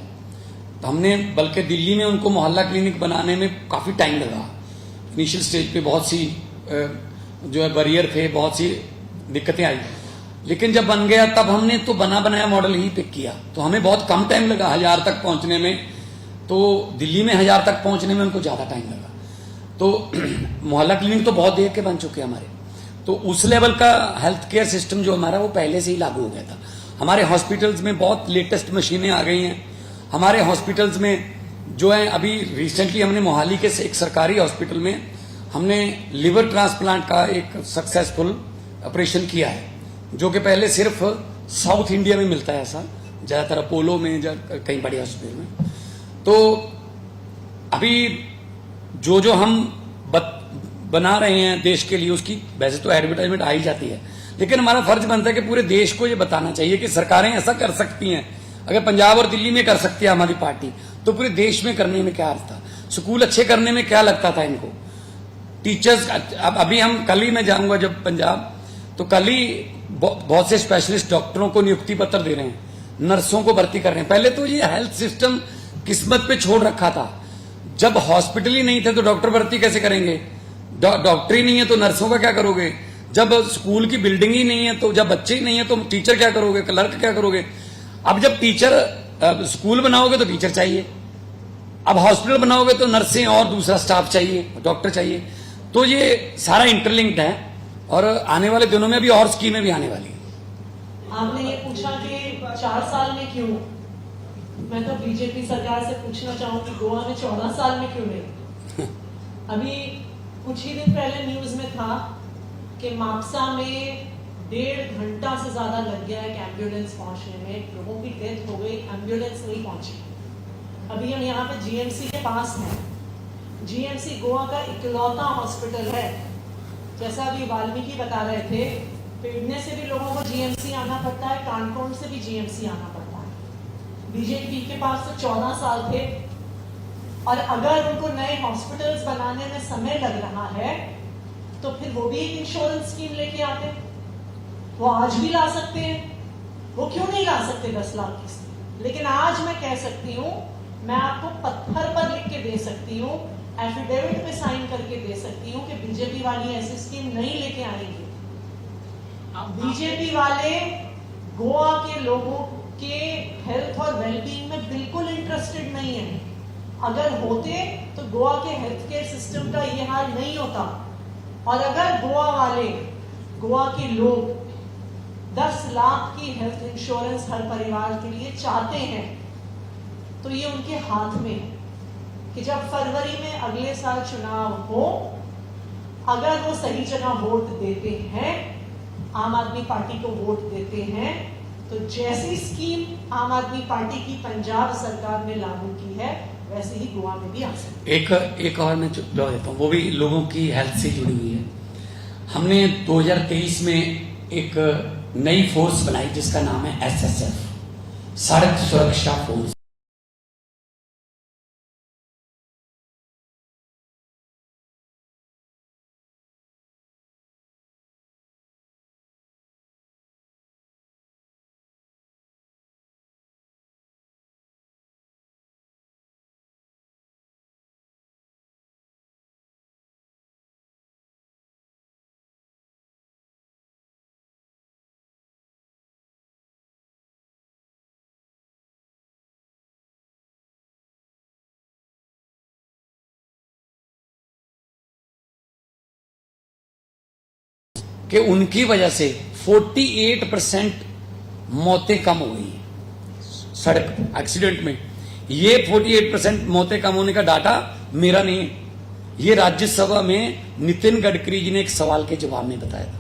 [SPEAKER 2] तो हमने बल्कि दिल्ली में उनको मोहल्ला क्लिनिक बनाने में काफ़ी टाइम लगा. इनिशियल स्टेज पे बहुत सी जो है बैरियर थे, बहुत सी दिक्कतें आई, लेकिन जब बन गया तब हमने तो बना बनाया मॉडल ही पिक किया. तो हमें बहुत कम टाइम लगा 1000 तक पहुंचने में. तो दिल्ली में 1000 तक पहुंचने में उनको ज़्यादा टाइम लगा. तो मोहल्ला क्लिनिक तो बहुत देर के बन चुके हमारे. तो उस लेवल का हेल्थ केयर सिस्टम जो हमारा वो पहले से ही लागू हो गया था. हमारे हॉस्पिटल्स में बहुत लेटेस्ट मशीनें आ गई हैं. हमारे हॉस्पिटल्स में जो है, अभी रिसेंटली हमने मोहाली के एक सरकारी हॉस्पिटल में हमने लिवर ट्रांसप्लांट का एक सक्सेसफुल ऑपरेशन किया है, जो कि पहले सिर्फ साउथ इंडिया में मिलता है ऐसा, ज़्यादातर अपोलो में या कई बड़े हॉस्पिटल में. तो अभी जो हम बना रहे हैं देश के लिए, उसकी वैसे तो एडवर्टाइजमेंट आ ही जाती है, लेकिन हमारा फर्ज बनता है कि पूरे देश को ये बताना चाहिए कि सरकारें ऐसा कर सकती हैं. अगर पंजाब और दिल्ली में कर सकती है हमारी पार्टी, तो पूरे देश में करने में क्या अर्थ था? स्कूल अच्छे करने में क्या लगता था इनको? टीचर्स, अब अभी हम कल ही मैं जाऊंगा जब पंजाब, तो कल ही बहुत से स्पेशलिस्ट डॉक्टरों को नियुक्ति पत्र दे रहे हैं, नर्सों को भर्ती कर रहे हैं. पहले तो ये हेल्थ सिस्टम किस्मत पे छोड़ रखा था. जब हॉस्पिटल ही नहीं थे तो डॉक्टर भर्ती कैसे करेंगे? डॉक्टर ही नहीं है तो नर्सों का क्या करोगे? जब स्कूल की बिल्डिंग ही नहीं है, तो जब बच्चे ही नहीं है तो टीचर क्या करोगे, क्लर्क क्या करोगे? अब जब टीचर स्कूल बनाओगे तो टीचर चाहिए, अब हॉस्पिटल बनाओगे तो नर्सें और दूसरा स्टाफ चाहिए, डॉक्टर चाहिए. तो ये सारा इंटरलिंक्ड है और आने वाले दिनों में भी और स्कीमें भी आने वाली हैं.
[SPEAKER 3] आपने ये पूछा कि 4 साल में क्यों? मैं तो बीजेपी सरकार से पूछना चाहूंगी, गोवा में 14 साल में क्यों नहीं? अभी कुछ ही दिन पहले न्यूज में था कि मापसा में 1.5 घंटा से ज्यादा लग गया एक एम्बुलेंस पहुंचने में. लोगों की डेथ हो गई, एम्बुलेंस नहीं पहुंची. अभी हम यहाँ पे जीएमसी के पास हैं. जीएमसी गोवा का इकलौता हॉस्पिटल है. जैसा अभी वाल्मीकि बता रहे थे, पेडने से भी लोगों को जीएमसी आना पड़ता है, कानकोण से भी जीएमसी आना पड़ता है. बीजेपी के पास तो 14 साल थे, और अगर उनको नए हॉस्पिटल्स बनाने में समय लग रहा है तो फिर वो भी एक इंश्योरेंस स्कीम लेके आते. वो आज भी ला सकते हैं, वो क्यों नहीं ला सकते 10 लाख की स्कीम? लेकिन आज मैं कह सकती हूँ, मैं आपको पत्थर पर लिख के दे सकती हूँ, एफिडेविट पे साइन करके दे सकती हूँ कि बीजेपी वाली ऐसी स्कीम नहीं लेके आएंगे. बीजेपी वाले गोवा के लोगों के हेल्थ और वेलबींग में बिल्कुल इंटरेस्टेड नहीं है. अगर होते तो गोवा के हेल्थ केयर सिस्टम का ये हाल नहीं होता. और अगर गोवा वाले, गोवा के लोग 10 लाख की हेल्थ इंश्योरेंस हर परिवार के लिए चाहते हैं, तो ये उनके हाथ में है कि जब फरवरी में अगले साल चुनाव हो, अगर वो सही जगह वोट देते हैं, आम आदमी पार्टी को वोट देते हैं, तो जैसी स्कीम आम आदमी पार्टी की पंजाब सरकार ने लागू की है, वैसे ही गोवा में भी आ सकती है।
[SPEAKER 2] एक और मैं जवाब देता हूँ, वो भी लोगों की हेल्थ से जुड़ी हुई है। हमने 2023 में एक नई फोर्स बनाई जिसका नाम है SSF, सड़क सुरक्षा फोर्स। कि उनकी वजह से 48% मौतें कम हो गई हैं सड़क एक्सीडेंट में। ये 48% मौतें कम होने का डाटा मेरा नहीं है, ये राज्यसभा में नितिन गडकरी जी ने एक सवाल के जवाब में बताया था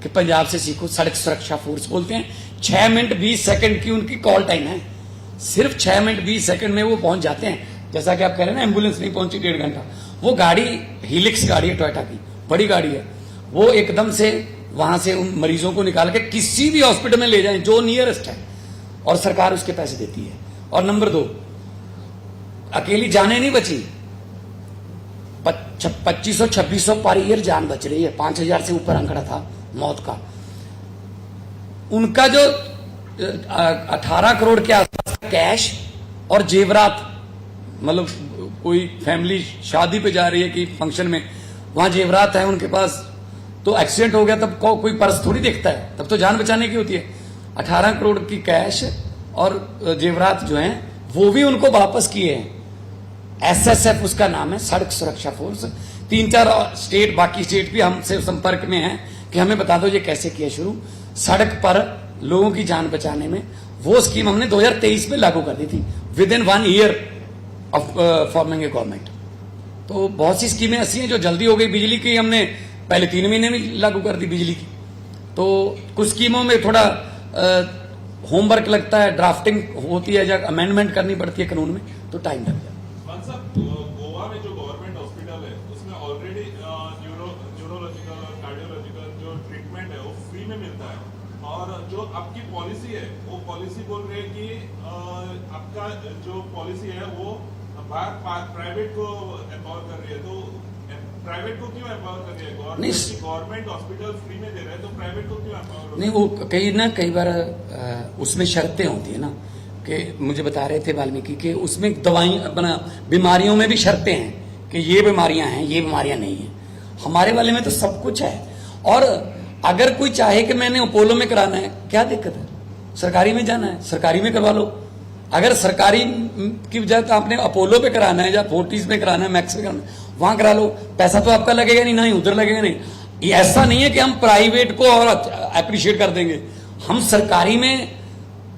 [SPEAKER 2] कि पंजाब से सीखो सड़क सुरक्षा फोर्स बोलते हैं। 6 मिनट 20 सेकंड की उनकी कॉल टाइम है, सिर्फ 6 मिनट 20 सेकंड में वो पहुंच जाते हैं। जैसा कि आप कह रहे हैं ना, एम्बुलेंस नहीं पहुंची 1.5 घंटा। वो गाड़ी हीलिक्स गाड़ी है, टोयोटा की बड़ी गाड़ी है, वो एकदम से वहां से उन मरीजों को निकाल के किसी भी हॉस्पिटल में ले जाएं जो नियरेस्ट है, और सरकार उसके पैसे देती है। और नंबर 2, अकेली जाने नहीं बची, 2500-2600 पर ईयर जान बच रही है। 5000 से ऊपर आंकड़ा था मौत का। उनका जो 18 करोड़ के आसपास कैश और जेवरात, मतलब कोई फैमिली शादी पे जा रही है कि फंक्शन में, वहां जेवरात है उनके पास, तो एक्सीडेंट हो गया तब कोई पर्स थोड़ी देखता है, तब तो जान बचाने की होती है। 18 करोड़ की कैश और जेवरात जो हैं वो भी उनको वापस किए हैं। SSF उसका नाम है, सड़क सुरक्षा फोर्स। 3-4 स्टेट, बाकी स्टेट भी हमसे संपर्क में हैं कि हमें बता दो ये कैसे किया शुरू। सड़क पर लोगों की जान बचाने में वो स्कीम हमने 2023 में लागू कर दी थी, with in 1 year of forming a government. तो बहुत सी स्कीमें ऐसी हैं जो जल्दी हो गई। बिजली की हमने पहले 3 महीने में लागू कर दी बिजली की। तो कुछ स्कीमों में थोड़ा होमवर्क लगता है, ड्राफ्टिंग होती है, जब अमेंडमेंट करनी पड़ती है कानून में, तो टाइम लग जाता है।
[SPEAKER 4] गोवा में जो गवर्नमेंट हॉस्पिटल है उसमें ऑलरेडी न्यूरोलॉजिकल और कार्डियोलॉजिकल जो ट्रीटमेंट है वो फ्री में मिलता है, और जो आपकी पॉलिसी है वो पॉलिसी बोल रही है कि आपका जो पॉलिसी है वो प्राइवेट को एम्पावर कर रही है। तो प्राइवेट को क्यों एम्पावर कर रही है? गवर्नमेंट हॉस्पिटल फ्री में दे रहा है तो प्राइवेट को क्यों एम्पावर? नहीं, वो
[SPEAKER 2] कई बार उसमें शर्तें होती है ना, कि मुझे बता रहे थे वाल्मीकि के उसमें दवाई अपना बीमारियों में भी शर्तें हैं कि ये बीमारियां हैं, ये बीमारियां नहीं हैं। हमारे वाले में तो सब कुछ है। और अगर कोई चाहे कि मैंने अपोलो में कराना है, क्या दिक्कत है? सरकारी में जाना है, सरकारी में करवा लो। अगर सरकारी की बजाय तो आपने अपोलो पे कराना है या फोर्टिस में कराना है, मैक्स में कराना है, वहां करा लो। पैसा तो आपका लगेगा नहीं, ना ही उधर लगेगा नहीं। ये ऐसा नहीं है कि हम प्राइवेट को और अप्रिशिएट कर देंगे, हम सरकारी में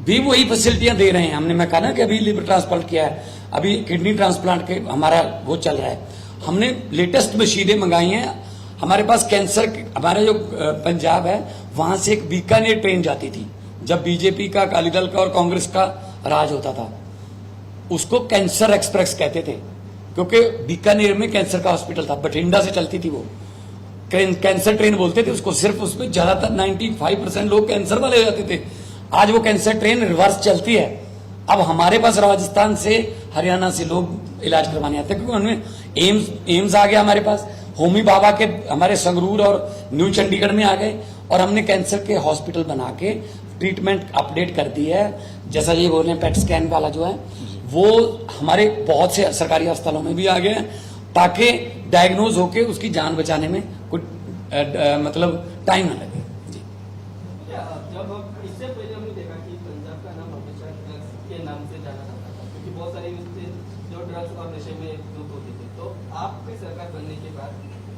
[SPEAKER 2] भी वही फैसिलिटियां दे रहे हैं। मैं कहा ना कि अभी लिवर ट्रांसप्लांट किया है, अभी किडनी ट्रांसप्लांट के हमारा वो चल रहा है। हमने लेटेस्ट मशीनें मंगाई हैं। हमारे पास कैंसर, हमारे जो पंजाब है वहां से एक बीकानेर ट्रेन जाती थी जब बीजेपी का, अकाली दल का और कांग्रेस का राज होता था। उसको कैंसर एक्सप्रेस कहते थे क्योंकि बीकानेर में कैंसर का हॉस्पिटल था। बठिंडा से चलती थी वो कैंसर ट्रेन बोलते थे उसको। सिर्फ उसमें ज्यादातर 95% लोग कैंसर वाले हो जाते थे। आज वो कैंसर ट्रेन रिवर्स चलती है। अब हमारे पास राजस्थान से, हरियाणा से लोग इलाज करवाने आते हैं क्योंकि उनमें एम्स आ गया हमारे पास। होमी बाबा के हमारे संगरूर और न्यू चंडीगढ़ में आ गए, और हमने कैंसर के हॉस्पिटल बना के ट्रीटमेंट अपडेट कर दी है। जैसा ये बोल रहे हैं पेट स्कैन वाला जो है वो हमारे बहुत से सरकारी अस्पतालों में भी आ गए हैं, ताकि डायग्नोज होके उसकी जान बचाने में कुछ मतलब टाइम न लगे। जी,
[SPEAKER 7] जब इससे पहले हमने देखा कि पंजाब का नाम हमेशा ड्रग्स के नाम से जाना जाता था क्योंकि बहुत सारे यूथ थे जो ड्रग्स और नशे में धुत होते थे। तो आपकी सरकार बनने के बाद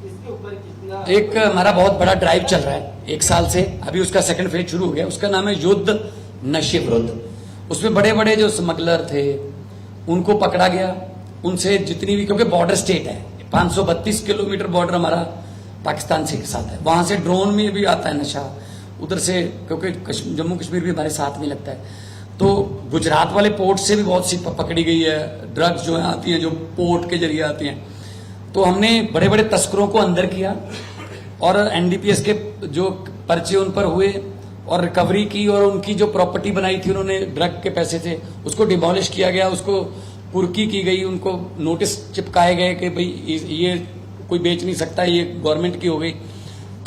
[SPEAKER 7] इसके ऊपर कितना
[SPEAKER 2] एक हमारा बहुत बड़ा ड्राइव चल रहा है 1 साल से, अभी उसका सेकंड फेज शुरू हो गया। उसका नाम है युद्ध नशे विरुद्ध। उसमें बड़े बड़े जो स्मगलर थे उनको पकड़ा गया, उनसे जितनी भी, क्योंकि बॉर्डर स्टेट है, 532 किलोमीटर बॉर्डर हमारा पाकिस्तान से के साथ है, वहां से ड्रोन में भी आता है नशा उधर से, क्योंकि जम्मू कश्मीर भी हमारे साथ में लगता है। तो गुजरात वाले पोर्ट से भी बहुत सी पकड़ी गई है ड्रग्स जो है आती हैं, जो पोर्ट के जरिए आती हैं। तो हमने बड़े बड़े तस्करों को अंदर किया और एनडीपीएस के जो पर्चे उन पर हुए और रिकवरी की, और उनकी जो प्रॉपर्टी बनाई थी उन्होंने ड्रग के पैसे थे उसको डिमोलिश किया गया, उसको कुर्की की गई, उनको नोटिस चिपकाए गए कि भाई ये कोई बेच नहीं सकता, ये गवर्नमेंट की हो गई।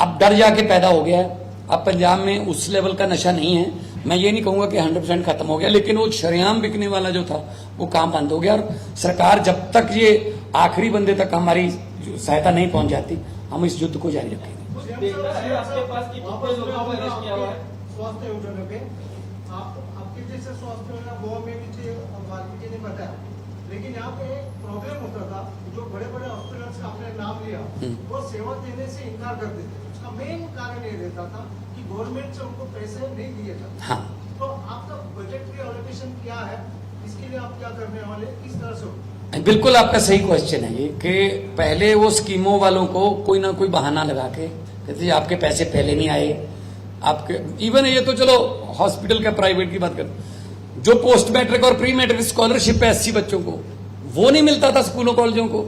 [SPEAKER 2] अब डर जाके पैदा हो गया है। अब पंजाब में उस लेवल का नशा नहीं है, मैं ये नहीं कहूंगा कि 100% खत्म हो गया, लेकिन वो शरेआम बिकने वाला जो था वो काम बंद हो गया। और सरकार जब तक ये आखिरी बंदे तक हमारी सहायता नहीं पहुंच जाती, हम इस युद्ध को जारी रखेंगे।
[SPEAKER 7] देखा है आपके पास कि कितने लोगों को अरेस्ट किया हुआ है?
[SPEAKER 8] स्वास्थ्य योजना पे आपके जैसे स्वास्थ्य योजना गोवा में भी थी, वाल्मीकि जी ने बताया, लेकिन यहाँ पे एक प्रॉब्लम होता था, जो बड़े बड़े हॉस्पिटल्स का आपने नाम लिया वो सेवा देने से इनकार कर देते। उसका मेन कारण ये रहता था कि गवर्नमेंट से उनको पैसे नहीं दिए जाते।
[SPEAKER 2] हाँ,
[SPEAKER 8] तो आपका बजटरी एलोकेशन क्या है, इसके लिए आप क्या करने वाले, किस तरह से होगा?
[SPEAKER 2] बिल्कुल आपका सही क्वेश्चन है ये, कि पहले वो स्कीमों वालों को कोई ना कोई बहाना लगा के कहते आपके पैसे पहले नहीं आए, आपके इवन ये तो चलो हॉस्पिटल का प्राइवेट की बात कर, जो पोस्ट मैट्रिक और प्री मैट्रिक स्कॉलरशिप है 80 बच्चों को, वो नहीं मिलता था स्कूलों कॉलेजों को,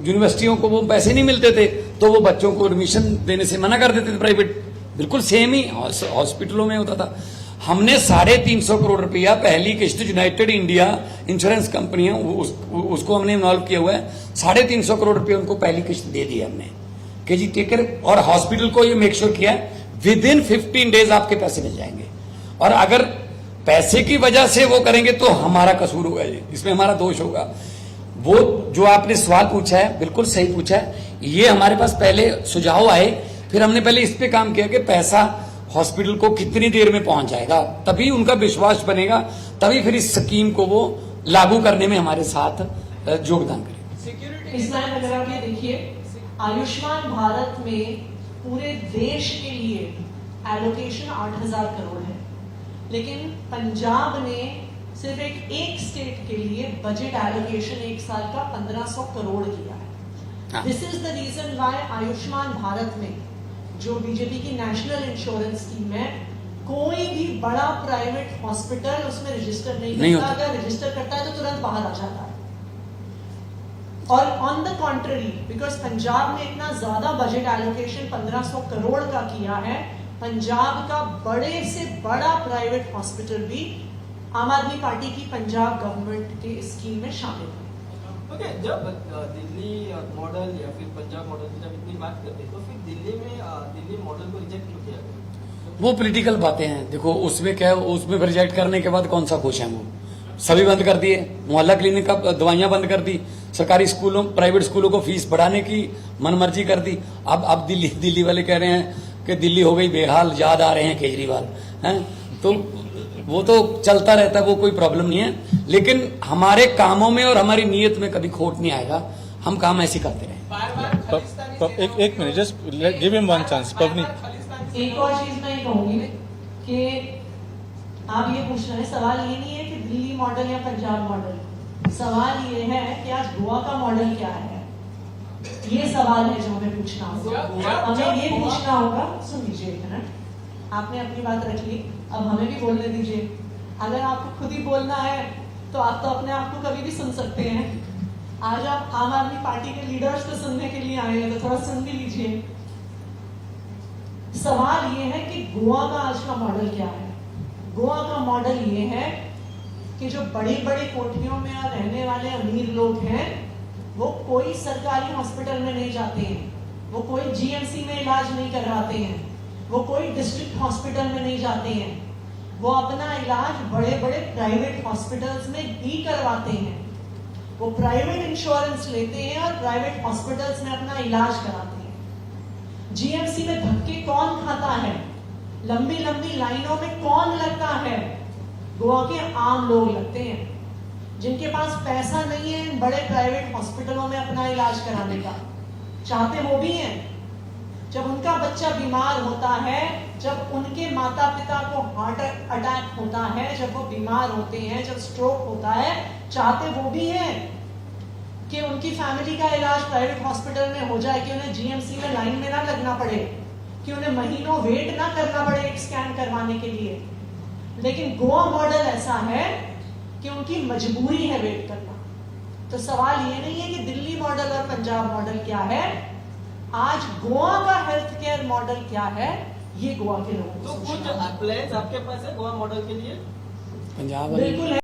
[SPEAKER 2] यूनिवर्सिटियों को वो पैसे नहीं मिलते थे, तो वो बच्चों को एडमिशन देने से मना कर देते थे प्राइवेट। बिल्कुल सेम ही हॉस्पिटलों में होता था। हमने 350 करोड़ रुपया पहली किस्त यूनाइटेड इंडिया इंश्योरेंस कंपनी है उसको हमने इन्वॉल्व किया हुआ है, 350 करोड़ रुपया उनको पहली किस्त दे दी हमने कि जी टेक केयर, और हॉस्पिटल को ये मेक श्योर किया विद इन 15 डेज आपके पैसे मिल जाएंगे। और अगर पैसे की वजह से वो करेंगे तो हमारा कसूर होगा, इसमें हमारा दोष होगा। वो जो आपने सवाल पूछा है बिल्कुल सही पूछा है, ये हमारे पास पहले सुझाव आए, फिर हमने पहले इस पे काम किया कि पैसा हॉस्पिटल को कितनी देर में पहुंच जाएगा, तभी उनका विश्वास बनेगा, तभी फिर इस स्कीम को वो लागू करने में हमारे साथ योगदान करेंगे।
[SPEAKER 3] इसमें अगर आप ये देखिए, आयुष्मान भारत में पूरे देश के लिए एलोकेशन 8000 करोड़ है, लेकिन पंजाब ने सिर्फ एक स्टेट के लिए बजट एलोकेशन 1 साल का 1500 करोड़ किया है। This is the reason why Ayushman Bharat में जो बीजेपी की नेशनल इंश्योरेंस स्कीम है, कोई भी बड़ा प्राइवेट हॉस्पिटल उसमें रजिस्टर नहीं करता, अगर रजिस्टर करता है तो तुरंत बाहर आ जाता है। और on the contrary, because Punjab ने इतना ज्यादा बजट एलोकेशन 1500 करोड़ का किया है, पंजाब का बड़े से बड़ा प्राइवेट हॉस्पिटल भी आम आदमी पार्टी की पंजाब गवर्नमेंट के स्कीम में शामिल है।
[SPEAKER 7] ओके, जब दिल्ली मॉडल या फिर पंजाब मॉडल की जब इतनी बात करते हैं, तो फिर दिल्ली मॉडल को रिजेक्ट क्यों किया गया?
[SPEAKER 2] वो पॉलिटिकल बातें हैं। देखो उसमें क्या है, उसमें रिजेक्ट करने के बाद कौन सा खुश है? वो सभी बंद कर दिए, मोहल्ला क्लिनिक का दवाइयां बंद कर दी, सरकारी स्कूलों प्राइवेट स्कूलों को फीस बढ़ाने की मनमर्जी कर दी। अब दिल्ली वाले कह रहे हैं कि दिल्ली हो गई बेहाल, याद आ रहे हैं केजरीवाल हैं, तो वो तो चलता रहता है, वो कोई प्रॉब्लम नहीं है। लेकिन हमारे कामों में और हमारी नीयत में कभी खोट नहीं आएगा, हम काम ऐसे करते रहे।
[SPEAKER 1] एक minute, just give him one chance. पवनी,
[SPEAKER 3] एक और चीज मैं कहूंगी कि आप ये पूछ रहे हैं, सवाल ये नहीं है कि दिल्ली मॉडल या पंजाब मॉडल, सवाल ये है कि आज गोवा का मॉडल क्या है। ये सवाल है जो हमें पूछना होगा। हमें ये पूछना होगा, सुन लीजिए एक मिनट, आपने अपनी बात रख ली, अब हमें भी बोलने दीजिए। अगर आपको खुद ही बोलना है तो आप तो अपने आप को कभी भी सुन सकते हैं। आज आप आम आदमी पार्टी के लीडर्स को सुनने के लिए आए हैं, तो थोड़ा सुन भी लीजिए। सवाल ये है कि गोवा का आज का मॉडल क्या है। गोवा का मॉडल ये है कि जो बड़ी बड़ी कोठियों में रहने वाले अमीर लोग हैं, वो कोई सरकारी हॉस्पिटल में नहीं जाते हैं, वो कोई जीएमसी में इलाज नहीं करवाते हैं, वो कोई डिस्ट्रिक्ट हॉस्पिटल में नहीं जाते हैं, वो अपना इलाज बड़े बड़े प्राइवेट हॉस्पिटल्स में ही करवाते हैं। वो प्राइवेट इंश्योरेंस लेते हैं और प्राइवेट हॉस्पिटल्स में अपना इलाज कराते हैं। जीएमसी में धक्के कौन खाता है, लंबी लंबी लाइनों में कौन लगता है? गोवा के आम लोग लगते हैं, जिनके पास पैसा नहीं है इन बड़े प्राइवेट हॉस्पिटलों में अपना इलाज कराने का। चाहते वो भी हैं। जब उनका बच्चा बीमार होता है, जब उनके माता पिता को हार्ट अटैक होता है, जब वो बीमार होते हैं, जब स्ट्रोक होता है, चाहते वो भी हैं कि उनकी फैमिली का इलाज प्राइवेट हॉस्पिटल में हो जाए, कि उन्हें जीएमसी में लाइन में ना लगना पड़े, कि उन्हें महीनों वेट ना करना पड़े एक स्कैन करवाने के लिए। लेकिन गोवा मॉडल ऐसा है कि उनकी मजबूरी है वेट करना। तो सवाल ये नहीं है कि दिल्ली मॉडल और पंजाब मॉडल क्या है, आज गोवा का हेल्थ केयर मॉडल क्या है, ये गोवा के लोगों
[SPEAKER 7] तो
[SPEAKER 3] को
[SPEAKER 7] कुछ प्लान्स आपके पास है गोवा मॉडल के लिए?
[SPEAKER 2] पंजाब वाली
[SPEAKER 3] बिल्कुल है।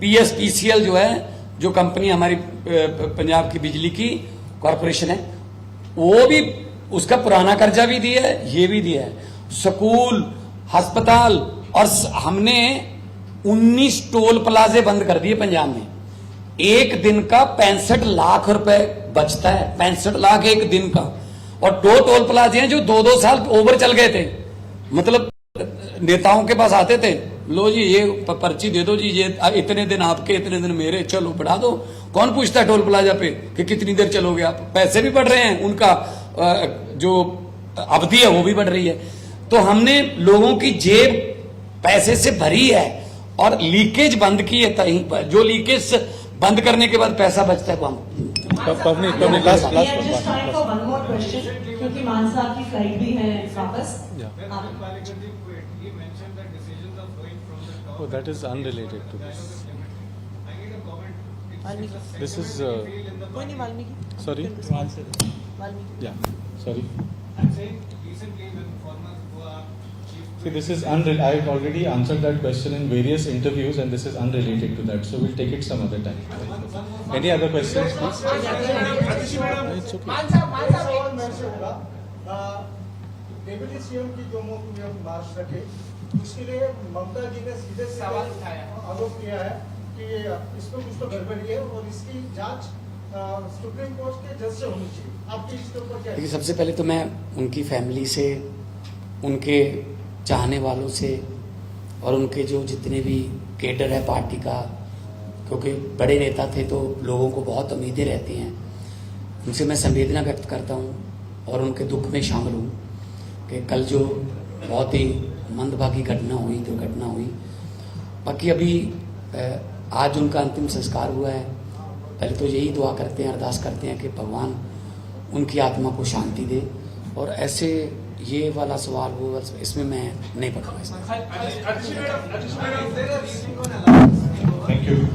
[SPEAKER 2] PSPCL जो है, जो कंपनी हमारी पंजाब की बिजली की कॉरपोरेशन है, वो भी उसका पुराना कर्जा भी दिया है, ये भी दिया है। स्कूल, अस्पताल, और हमने 19 टोल प्लाजे बंद कर दिए पंजाब में। एक दिन का 65 लाख रुपए बचता है, 65 लाख एक दिन का। और 2 टोल प्लाजे हैं जो 2-2 साल ओवर चल गए थे। मतलब नेताओं के पास आते थे, लो जी ये पर्ची दे दो जी, ये इतने दिन आपके इतने दिन मेरे, चलो बढ़ा दो। कौन पूछता है टोल प्लाजा पे कि कितनी देर चलोगे आप? पैसे भी बढ़ रहे हैं, उनका जो अवधि है वो भी बढ़ रही है। तो हमने लोगों की जेब पैसे से भरी है और लीकेज बंद की है। कहीं पर जो लीकेज बंद करने के बाद पैसा बचता है वो हम
[SPEAKER 3] क्योंकि मान साहब की फ्लाइट भी है वापस।
[SPEAKER 1] Oh, that is unrelated to this. This is.
[SPEAKER 3] कोई नहीं, Valmiki.
[SPEAKER 1] Sorry.
[SPEAKER 3] Valmiki.
[SPEAKER 1] Yeah. Sorry. See, this is unrelated. I've already answered that question in various interviews, and this is unrelated to that. So we'll take it some other time. Any other questions, please? It's okay.
[SPEAKER 6] मान साहब
[SPEAKER 8] सवाल मेरे से होगा, deputy CM की जो मुख्य मार्च रखे, उसके लिए ममता जी ने सीधे
[SPEAKER 6] सवाल उठाया,
[SPEAKER 8] आरोप किया है कि इसमें कुछ तो गड़बड़ी है और इसकी जांच सुप्रीम कोर्ट के जज से होनी चाहिए। आपकी इसके ऊपर क्या?
[SPEAKER 2] देखिए, सबसे पहले तो मैं उनकी फैमिली से, उनके चाहने वालों से और उनके जो जितने भी कैडर है पार्टी का, क्योंकि बड़े नेता थे तो लोगों को बहुत उम्मीदें रहती हैं, उनसे मैं संवेदना व्यक्त करता हूं और उनके दुख में शामिल हूं कि कल जो बहुत ही मंदभागी दुर्घटना हुई। बाकी अभी आज उनका अंतिम संस्कार हुआ है। पहले तो यही दुआ करते हैं, अरदास करते हैं कि भगवान उनकी आत्मा को शांति दे। और ऐसे ये वाला सवाल वो इसमें मैं नहीं पकड़ा।
[SPEAKER 1] Thank you.